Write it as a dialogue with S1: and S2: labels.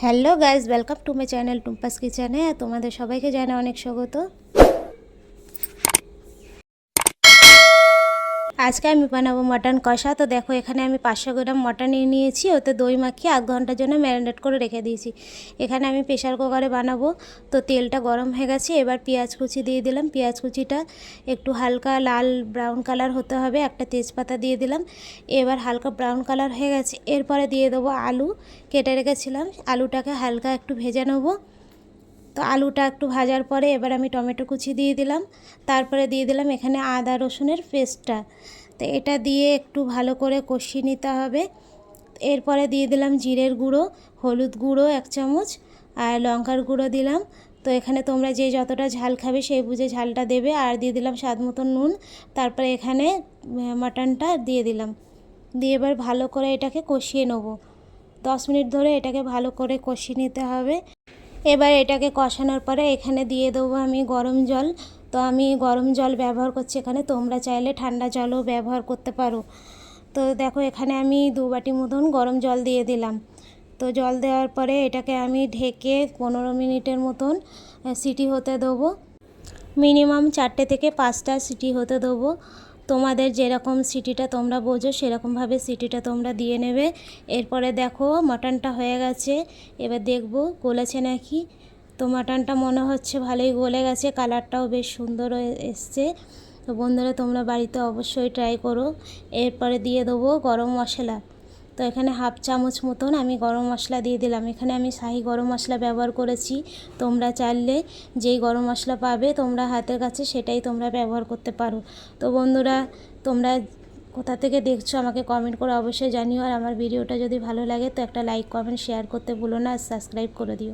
S1: Hello guys, welcome to my channel Tumpa's কিচেনে। তোমাদের সবাইকে জানাই অনেক স্বাগত। আজকে আমি বানাবো মটন কষা। তো দেখো, এখানে আমি 500 গ্রাম মটন নিয়ে নিয়েছি, ওতে দই মাখিয়ে আধ ঘন্টার জন্য ম্যারিনেট করে রেখে দিয়েছি। এখানে আমি প্রেশার কুকারে বানাবো। তো তেলটা গরম হয়ে গেছে, এবার পেঁয়াজ কুচি দিয়ে দিলাম। পেঁয়াজ কুচিটা একটু হালকা লাল ব্রাউন কালার হতে হবে। একটা তেজপাতা দিয়ে দিলাম। এবার হালকা ব্রাউন কালার হয়ে গেছে, এরপরে দিয়ে দেবো আলু কেটে রেখেছিলাম। আলুটাকে হালকা একটু ভেজে নেবো। তো আলুটা একটু ভাজার পরে এবার আমি টমেটো কুচি দিয়ে দিলাম। তারপরে দিয়ে দিলাম এখানে আদা রসুনের পেস্টটা। তো এটা দিয়ে একটু ভালো করে কষিয়ে নিতে হবে। এরপরে দিয়ে দিলাম জিরের গুঁড়ো, হলুদ গুঁড়ো 1 চামচ আর লঙ্কার গুঁড়ো দিলাম। তো এখানে তোমরা যে যতটা ঝাল খাবে সেই বুঝে ঝালটা দেবে। আর দিয়ে দিলাম স্বাদ মতন নুন। তারপরে এখানে মাটনটা দিয়ে দিলাম। দিয়ে এবার ভালো করে এটাকে কষিয়ে নেব। 10 মিনিট ধরে এটাকে ভালো করে কষিয়ে নিতে হবে। এবার এটাকে কষানোর পরে এখানে দিয়ে দেবো আমি গরম জল। তো আমি গরম জল ব্যবহার করছি এখানে, তোমরা চাইলে ঠান্ডা জলও ব্যবহার করতে পারো। তো দেখো, এখানে আমি 2 বাটি মতন গরম জল দিয়ে দিলাম। তো জল দেওয়ার পরে এটাকে আমি ঢেকে 15 মিনিটের মতন সিটি হতে দেবো। মিনিমাম 4টে থেকে 5টা সিটি হতে দেবো। তোমাদের যেরকম সিটিটা তোমরা বোঝো সেরকমভাবে সিটিটা তোমরা দিয়ে নেবে। এরপরে দেখো মাটনটা হয়ে গেছে, এবার দেখবো গলেছে নাকি। তো মাটনটা মনে হচ্ছে ভালোই গলে গেছে, কালারটাও বেশ সুন্দর এসছে। তো বন্ধুরা, তোমরা বাড়িতে অবশ্যই ট্রাই করো। এরপরে দিয়ে দেবো গরম মশলা। তো এখানে 1/2 চামচ মতন আমি গরম মশলা দিয়ে দিলাম। এখানে আমি শাহি গরম মশলা ব্যবহার করেছি। তোমরা চাইলে যেই গরম মশলা পাবে তোমরা হাতের কাছে সেটাই তোমরা ব্যবহার করতে পারো। তো বন্ধুরা, তোমরা কোথা থেকে দেখছো আমাকে কমেন্ট করে অবশ্যই জানিও। আর আমার ভিডিওটা যদি ভালো লাগে তো একটা লাইক কমেন্ট শেয়ার করতে ভুলো না, আর সাবস্ক্রাইব করে দিও।